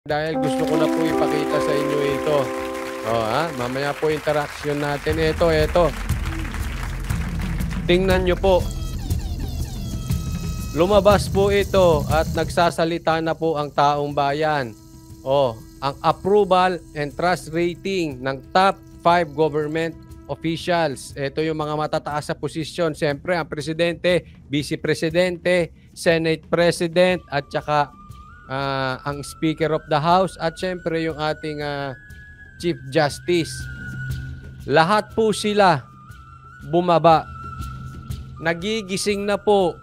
Dahil gusto ko na po ipakita sa inyo ito. Mamaya po interaction natin. Ito. Tingnan nyo po. Lumabas po ito at nagsasalita na po ang taong bayan. Ang approval and trust rating ng top 5 government officials. Ito yung mga matataas sa posisyon. Siyempre, ang presidente, vice presidente, Senate President, at saka ang Speaker of the House, at syempre yung ating Chief Justice. Lahat po sila bumaba. Nagigising na po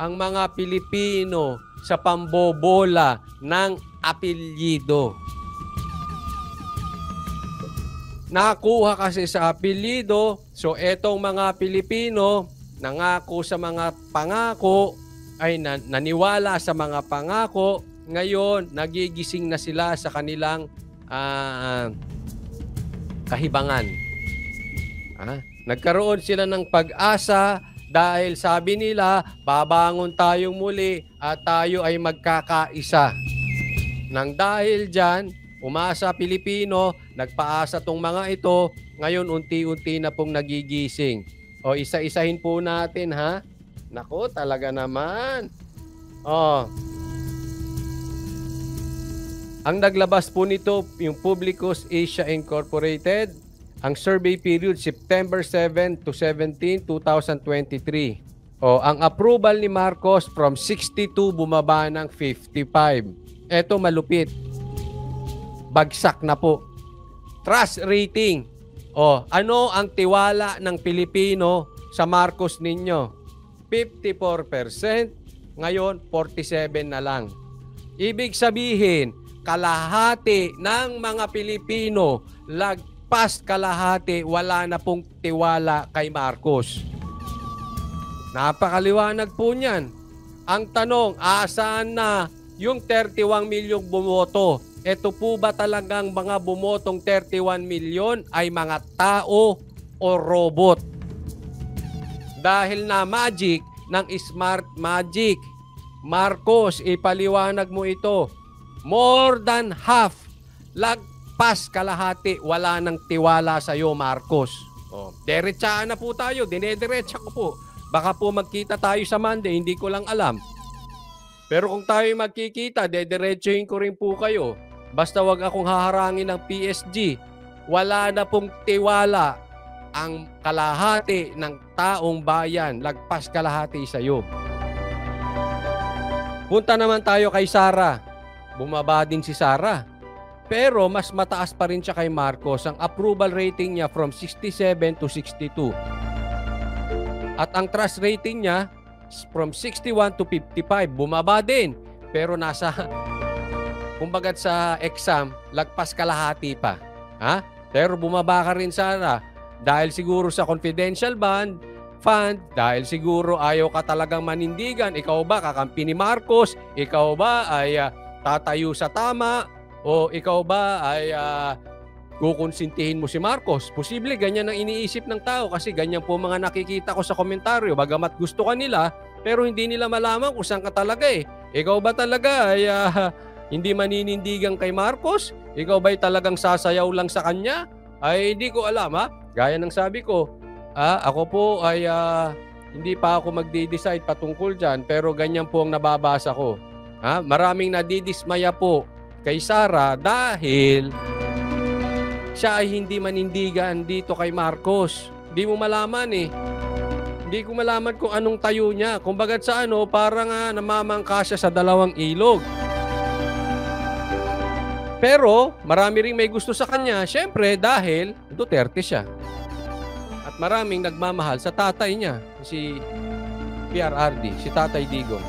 ang mga Pilipino sa pambobola ng apelyido. Nakakuha kasi sa apelyido, so etong mga Pilipino nangako sa mga pangako, ay naniwala sa mga pangako. Ngayon, nagigising na sila sa kanilang kahibangan. Nagkaroon sila ng pag-asa dahil sabi nila, babangon tayong muli at tayo ay magkakaisa. Nang dahil dyan, umasa Pilipino, nagpaasa tong mga ito, ngayon unti-unti na pong nagigising. Isa-isahin po natin, ha? Nako, talaga naman. Ang naglabas po nito, yung Publicus Asia Incorporated, ang survey period September 7 to 17, 2023. Ang approval ni Marcos from 62 bumaba ng 55. Eto malupit. Bagsak na po. Trust rating. Ano ang tiwala ng Pilipino sa Marcos ninyo? 54%, ngayon 47 na lang. Ibig sabihin, kalahati ng mga Pilipino, lagpas kalahati, wala na pong tiwala kay Marcos. Napakaliwanag po niyan. Ang tanong, asaan na yung 31 milyong bumoto? Ito po ba talagang mga bumotong 31 milyon ay mga tao o robot? Dahil na magic ng smart magic. Marcos, ipaliwanag mo ito. More than half, lagpas kalahati, wala nang tiwala sa iyo, Marcos. Diretsaan na po tayo, dinediretsa ko po. Baka po magkita tayo sa Monday, hindi ko lang alam. Pero kung tayo magkikita, dediretsuhin ko rin po kayo. Basta wag akong haharangin ng PSG. Wala na pong tiwala ang kalahati ng taong bayan, lagpas kalahati sa iyo. Punta naman tayo kay Sara. Bumaba din si Sara. Pero mas mataas pa rin siya kay Marcos. Ang approval rating niya from 67 to 62. At ang trust rating niya from 61 to 55. Bumaba din. Pero nasa, kumbaga sa exam, lagpas kalahati pa. Pero bumaba ka rin, Sara. Dahil siguro sa confidential fund, dahil siguro ayaw ka talagang manindigan. Ikaw ba kakampi ni Marcos? Ikaw ba ay tatayo sa tama, o ikaw ba ay kukonsintihin mo si Marcos? Posible ganyan ang iniisip ng tao kasi ganyan po mga nakikita ko sa komentaryo. Bagamat gusto ka nila, pero hindi nila malaman kung saan ka talaga eh. Ikaw ba talaga ay hindi maninindigan kay Marcos? Ikaw ba ay talagang sasayaw lang sa kanya? Ay hindi ko alam, ha? Gaya ng sabi ko, ako po ay hindi pa ako magde-decide patungkol dyan, pero ganyan po ang nababasa ko. Maraming nadidismaya po kay Sara dahil siya ay hindi manindigan dito kay Marcos. Hindi mo malaman eh. Hindi ko malaman kung anong tayo niya. Kumbaga sa parang namamangka siya sa dalawang ilog. Pero marami ring may gusto sa kanya, syempre dahil Duterte siya. At maraming nagmamahal sa tatay niya, si PRRD, si Tatay Digong.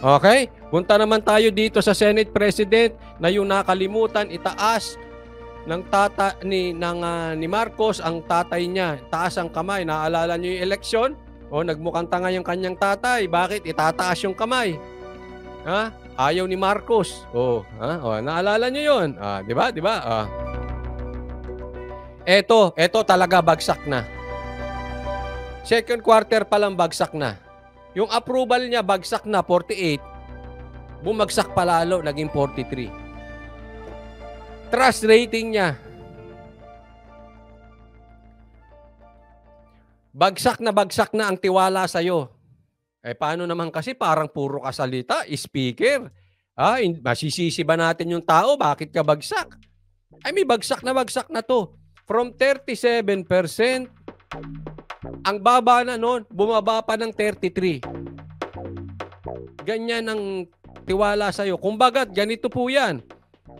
Okay? Punta naman tayo dito sa Senate President na yung nakalimutan itaas ng ni Marcos ang tatay niya. Taas ang kamay. Naalala niyo yung eleksyon? Nagmukhang tanga yung kanyang tatay. Bakit itataas yung kamay? Ayaw ni Marcos. Naalala niyo yun? Di ba? Eto talaga bagsak na. Second quarter pa lang bagsak na. Yung approval niya bagsak na 48. Bumagsak palalo, naging 43. Trust rating niya. Bagsak na ang tiwala sa'yo. Eh, paano naman kasi parang puro kasalita, speaker. Masisisi ba natin yung tao? Bakit ka bagsak? Ay, may bagsak na to. From 37%, ang baba na nun, bumaba pa ng 33%. Ganyan ang tiwala sa'yo. Kumbaga, ganito po yan.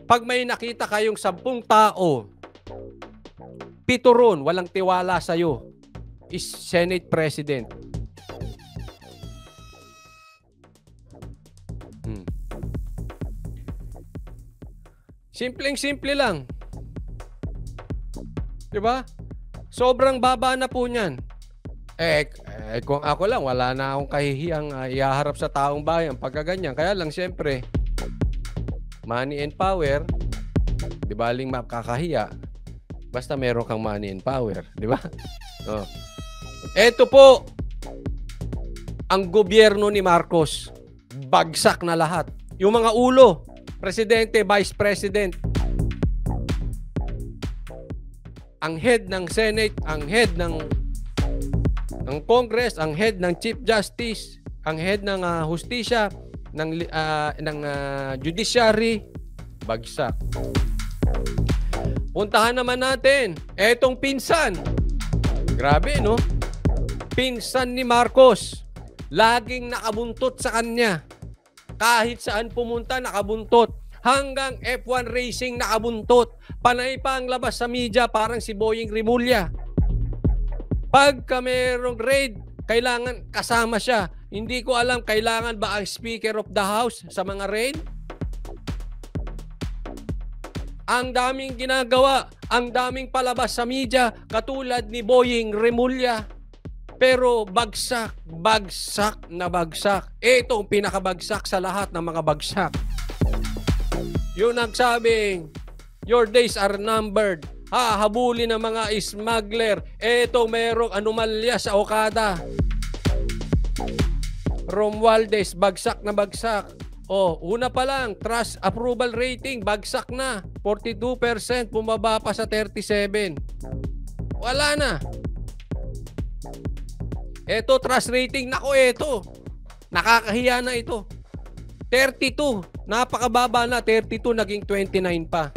Pag may nakita kayong 10 tao, 7 ron, walang tiwala sa'yo, is Senate President. Simpleng-simple lang. Diba? Sobrang baba na po niyan. Kung ako lang, wala na akong kahihiyang ihaharap sa taong bayan pagka ganyan. Kaya lang, siyempre, money and power, di ba aling makakahiya, basta meron kang money and power. Di ba? Oh. Ito po, ang gobyerno ni Marcos. Bagsak na lahat. Yung mga ulo, presidente, vice president, ang head ng Senate, ang head ng Congress, ang head ng Chief Justice, ang head ng Hustisya, ng Judiciary, bagsak. Puntahan naman natin etong pinsan. Grabe, no? Pinsan ni Marcos. Laging nakabuntot sa kanya. Kahit saan pumunta, nakabuntot. Hanggang F1 Racing nakabuntot. Panay pa ang labas sa media parang si Boying Rimulya. Pagka merong raid, kailangan kasama siya. Hindi ko alam, kailangan ba ang Speaker of the House sa mga raid? Ang daming ginagawa, ang daming palabas sa media, katulad ni Boying Rimulya. Pero bagsak na bagsak. Ito ang pinakabagsak sa lahat ng mga bagsak. Yung nagsabing, your days are numbered. Habulin ng mga smuggler. Ito merong anomalya sa Okada. Romualdez, bagsak na bagsak. Una pa lang, trust approval rating, bagsak na. 42%, bumaba pa sa 37%. Wala na. Ito, trust rating, nako ito. Nakakahiya na ito. 32, napakababa na, 32 naging 29 pa.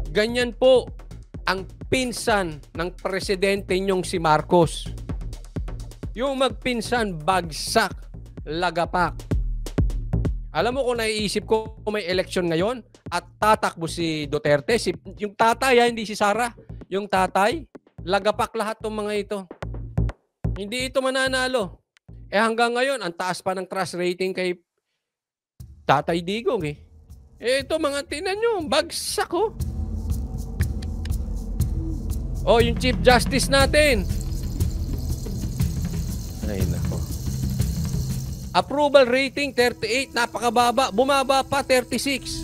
Ganyan po ang pinsan ng presidente nyong si Marcos. Yung magpinsan, bagsak, lagapak. Alam mo kung naiisip ko kung may eleksyon ngayon at tatakbo si Duterte, yung tatay, hindi si Sara, yung tatay, lagapak lahat ng mga ito. Hindi ito mananalo. Hanggang ngayon, ang taas pa ng trust rating kay Tatay Digong eh. Ito mga tinan nyo, bagsak oh. Yung Chief Justice natin. Ay nako. Approval rating 38, napakababa. Bumaba pa 36.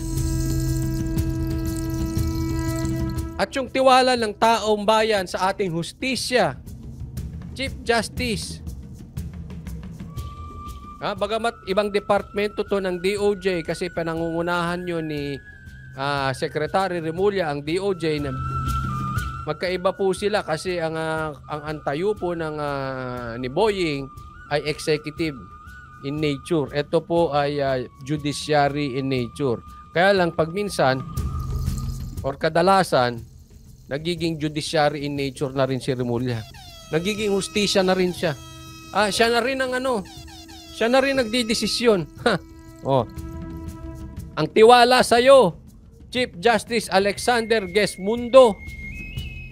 At yung tiwala ng taong bayan sa ating hustisya, Chief Justice. Bagamat ibang departamento to ng DOJ kasi panangungunahan yun ni Secretary Rimulya ang DOJ na magkaiba po sila kasi ang antayo po ng ni Boying ay executive in nature. Ito po ay judiciary in nature. Kaya lang pag minsan or kadalasan nagiging judiciary in nature na rin si Rimulya. Nagiging hustisya na rin siya. Siya na rin ang siya na rin nagdidesisyon. Ang tiwala sa iyo, Chief Justice Alexander Gesmundo,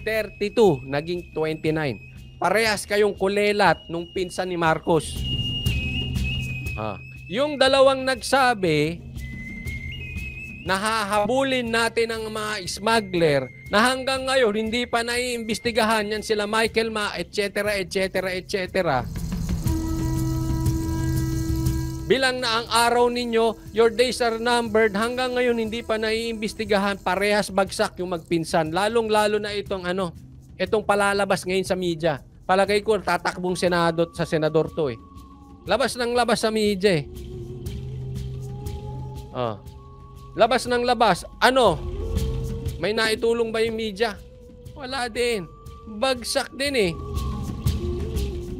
32, naging 29. Parehas kayong kulelat nung pinsan ni Marcos. Yung dalawang nagsabi, nahahabulin natin ang mga smuggler na hanggang ngayon hindi pa naiimbestigahan yan sila Michael Ma, etc., etc., etc. Bilang na ang araw ninyo, your days are numbered, hanggang ngayon hindi pa naiimbestigahan, parehas bagsak yung magpinsan. Lalong-lalo na itong palalabas ngayon sa media. Palagay ko, tatakbong senador to eh. Labas ng labas sa media eh. Oh. Labas ng labas. Ano? May naitulong ba yung media? Wala din. Bagsak din eh.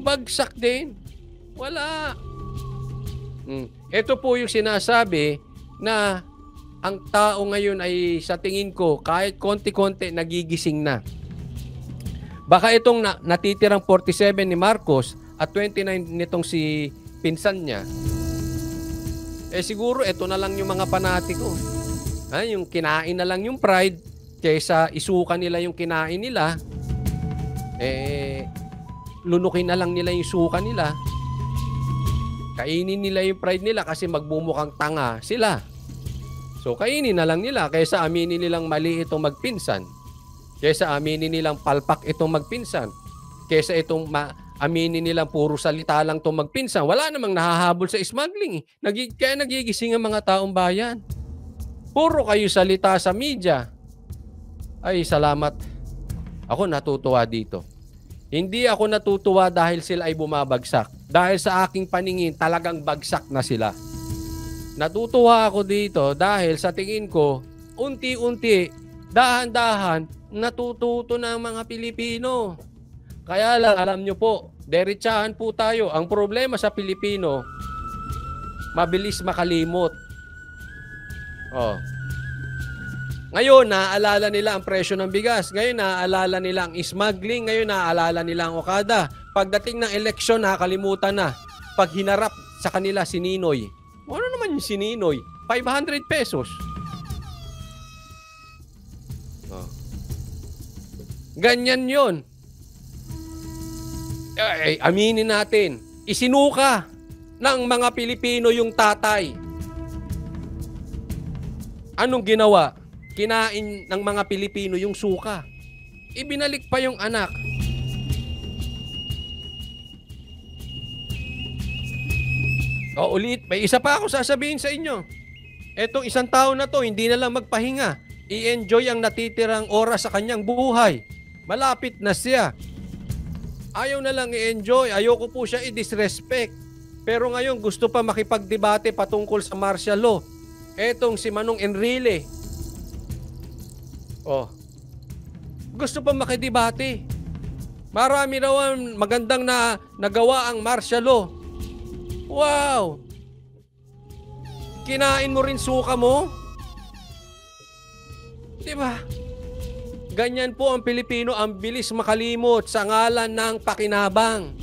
Bagsak din. Wala. Ito po yung sinasabi na ang tao ngayon ay sa tingin ko kahit konti-konti nagigising na. Baka itong natitirang 47 ni Marcos at 29 nitong si pinsan niya, siguro ito na lang yung mga panatiko. Yung kinain na lang yung pride kaysa isuka nila yung kinain nila, lunukin na lang nila yung suka nila. Kainin nila yung pride nila kasi magbumukhang tanga sila. So kainin na lang nila kaysa aminin nilang mali itong magpinsan. Kaysa aminin nilang palpak itong magpinsan. Kaysa itong aminin nilang puro salita lang itong magpinsan. Wala namang nahahabol sa smuggling. Kaya nagigising ang mga taong bayan. Puro kayo salita sa media. Ay, salamat. Ako natutuwa dito. Hindi ako natutuwa dahil sila ay bumabagsak. Dahil sa aking paningin, talagang bagsak na sila. Natutuwa ako dito dahil sa tingin ko, unti-unti, dahan-dahan, natututo na ang mga Pilipino. Kaya lang, alam nyo po, derechahan po tayo. Ang problema sa Pilipino, mabilis makalimot. Ngayon, naaalala nila ang presyo ng bigas. Ngayon, naaalala nila ang smuggling. Ngayon, naaalala nila ang Okada. Pagdating ng eleksyon, nakakalimutan na. Pag hinarap sa kanila si Ninoy. Ano naman yung si Ninoy? 500 pesos. Ganyan yon. Aminin natin, isinuka ng mga Pilipino yung tatay. Anong ginawa? Kinain ng mga Pilipino yung suka. Ibinalik pa yung anak. Ulit, may isa pa ako sasabihin sa inyo. Etong isang taon na to, hindi na lang magpahinga. I-enjoy ang natitirang oras sa kanyang buhay. Malapit na siya. Ayaw na lang i-enjoy. Ayoko po siya i-disrespect. Pero ngayon gusto pa makipagdebate patungkol sa martial law. Etong si Manong Enrile. Gusto pa makidebate. Marami raw ang magandang nagawa ang martial law. Wow! Kinain mo rin suka mo? Diba? Ganyan po ang Pilipino, ang bilis makalimot sa ngalan ng pakinabang.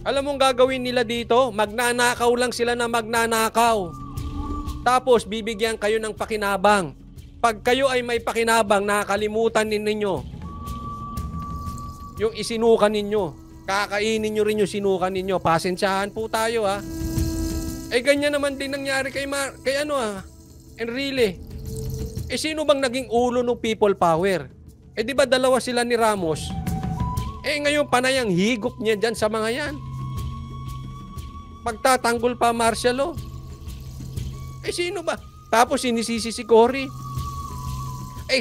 Alam mong gagawin nila dito? Magnanakaw lang sila na magnanakaw. Tapos bibigyan kayo ng pakinabang. Pag kayo ay may pakinabang, nakakalimutan ninyo yung isinukan ninyo. Kakainin nyo rin yung sinukan ninyo. Pasensyahan po tayo ha. Ganyan naman din nangyari kay Enrile. Sino bang naging ulo ng people power? Di ba dalawa sila ni Ramos? Ngayon panay ang higop niya dyan sa mga yan. Pagtatanggol pa martial law. Sino ba? Tapos sinisisi si Cory.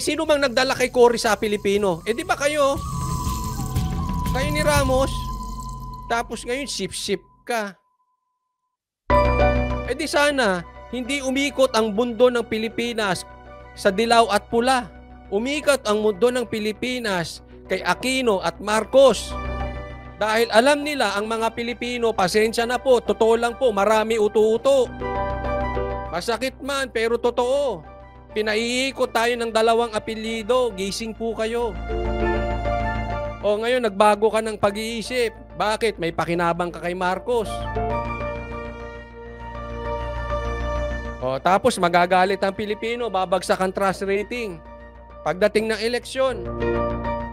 Sino bang nagdala kay Cory sa Pilipino? Di ba kayo? Kayo ni Ramos. Tapos ngayon sip-sip ka. Di sana hindi umikot ang mundo ng Pilipinas sa dilaw at pula. Umikot ang mundo ng Pilipinas kay Aquino at Marcos. Dahil alam nila ang mga Pilipino, pasensya na po, totoo lang po, marami uto-uto. Masakit man, pero totoo. Pinaiikot tayo ng dalawang apelyido, gising po kayo. Ngayon nagbago ka ng pag-iisip. Bakit? May pakinabang ka kay Marcos. Tapos magagalit ang Pilipino, babagsak ang trust rating. Pagdating ng eleksyon,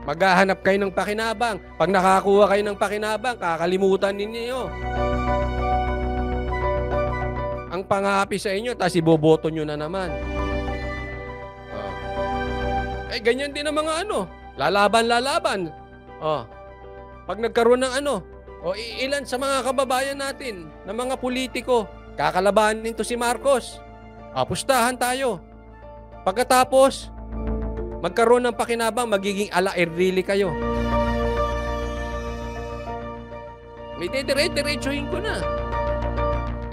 maghahanap kayo ng pakinabang. Pag nakakuha kayo ng pakinabang, kakalimutan ninyo. Ang pangapi sa inyo, tapos iboboto nyo na naman. Ganyan din ang mga lalaban. Pag nagkaroon ng ilan sa mga kababayan natin, na mga politiko, kakalabanin to si Marcos. Pustahan tayo. Pagkatapos, magkaroon ng pakinabang, magiging ala Enrile kayo. May dire-diretsuhin ko na.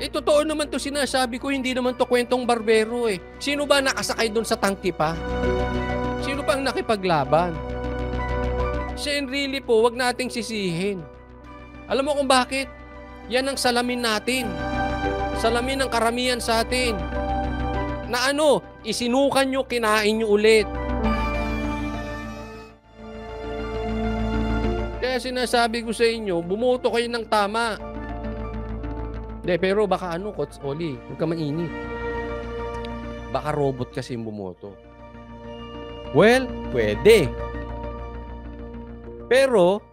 Totoo naman to sinasabi ko, hindi naman to kwentong barbero eh. Sino ba nakasakay doon sa tangke pa? Sino pang nakipaglaban? Si Enrile po, wag nating sisihin. Alam mo kung bakit? Yan ang salamin natin. Salamin ng karamihan sa atin. Na isinukan nyo, kinain nyo ulit. Kaya sinasabi ko sa inyo, bumoto kayo ng tama. Pero baka Coach Oli, huwag ka mainit. Baka robot kasi yung bumoto. Well, pwede. Pero,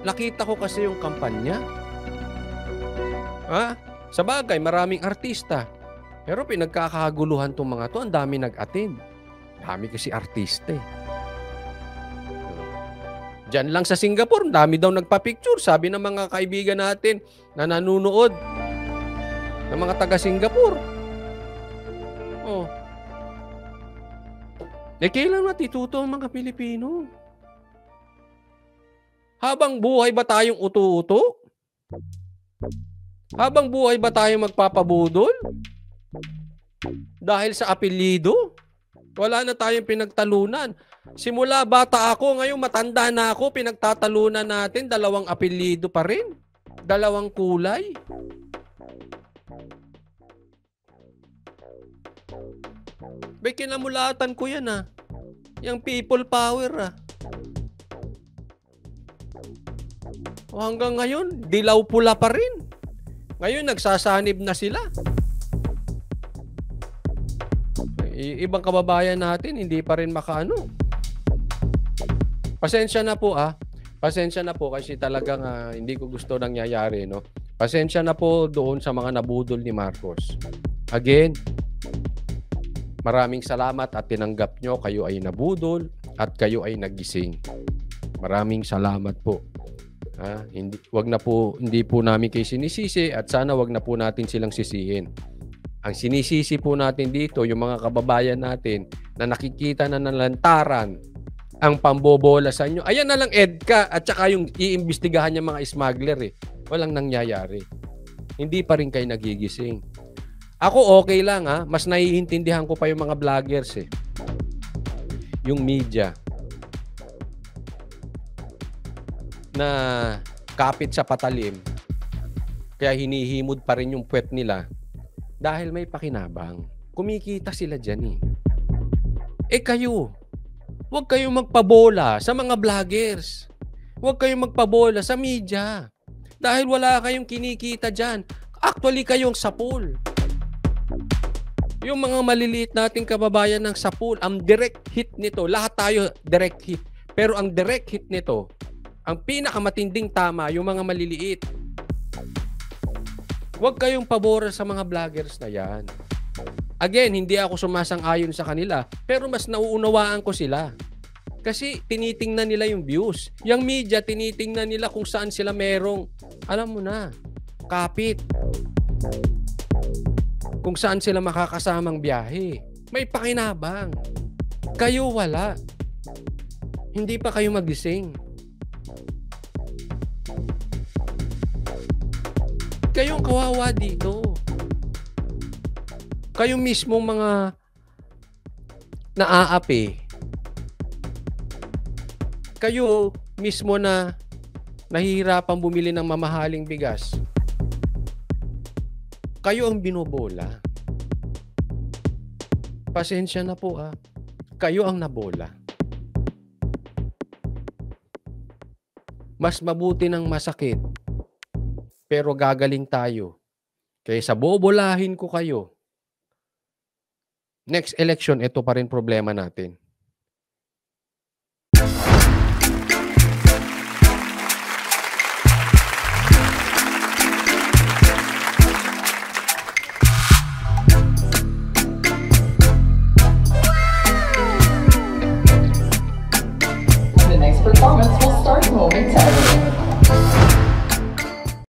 nakita ko kasi yung kampanya. Sa bagay, maraming artista. Pero pinagkakaguluhan tong mga to, ang dami nag-attend. Dami kasi artista eh. Diyan lang sa Singapore, dami daw nagpa-picture. Sabi ng mga kaibigan natin na nanunood ng mga taga-Singapore. Kailan matituto ang mga Pilipino? Habang buhay ba tayong uto-uto? Habang buhay ba tayong magpapabudol? Dahil sa apelyido? Wala na tayong pinagtalunan. Simula bata ako, ngayon matanda na ako, pinagtatalunan natin, 2 apelyido pa rin. 2 kulay. Kinamulatan ko yan Yung people power hanggang ngayon, dilaw pula pa rin. Ngayon, nagsasanib na sila. Ibang kababayan natin, hindi pa rin makaano. Pasensya na po Pasensya na po kasi talagang hindi ko gusto nangyayari, no? Pasensya na po doon sa mga nabudol ni Marcos. Again, maraming salamat at tinanggap nyo, kayo ay nabudol at kayo ay nagising. Maraming salamat po. Hindi po namin kayo sinisisi at sana wag na po natin silang sisihin. Ang sinisisi po natin dito, yung mga kababayan natin na nakikita na ng lantaran ang pambobola sa inyo. Ayan na lang EDCA at saka yung iimbestigahan niya mga smuggler Walang nangyayari. Hindi pa rin kayo nagigising. Ako okay lang Mas naiintindihan ko pa yung mga vloggers Yung media. Na kapit sa patalim. Kaya hinihimod pa rin yung puwet nila. Dahil may pakinabang. Kumikita sila dyan kayo, huwag kayong magpabola sa mga vloggers. Huwag kayong magpabola sa media. Dahil wala kayong kinikita dyan. Actually, kayong sapul. Yung mga maliliit nating kababayan ng sapul, ang direct hit nito, lahat tayo direct hit. Pero ang direct hit nito, ang pinakamatinding tama, yung mga maliliit. Huwag kayong pabora sa mga vloggers na yan. Again, hindi ako sumasang-ayon sa kanila, pero mas nauunawaan ko sila. Kasi tinitingnan nila yung views. Yung media, tinitingnan nila kung saan sila merong, alam mo na, kapit. Kung saan sila makakasamang biyahe. May pakinabang. Kayo wala. Hindi pa kayo magising. Kayong kawawa dito. Kayo mismo mga naaapi. Kayo mismo na nahihirapang bumili ng mamahaling bigas. Kayo ang binobola. Pasensya na po Kayo ang nabola. Mas mabuti ng masakit. Pero gagaling tayo. Kaysa bobolahin ko kayo. Next election, ito pa rin problema natin.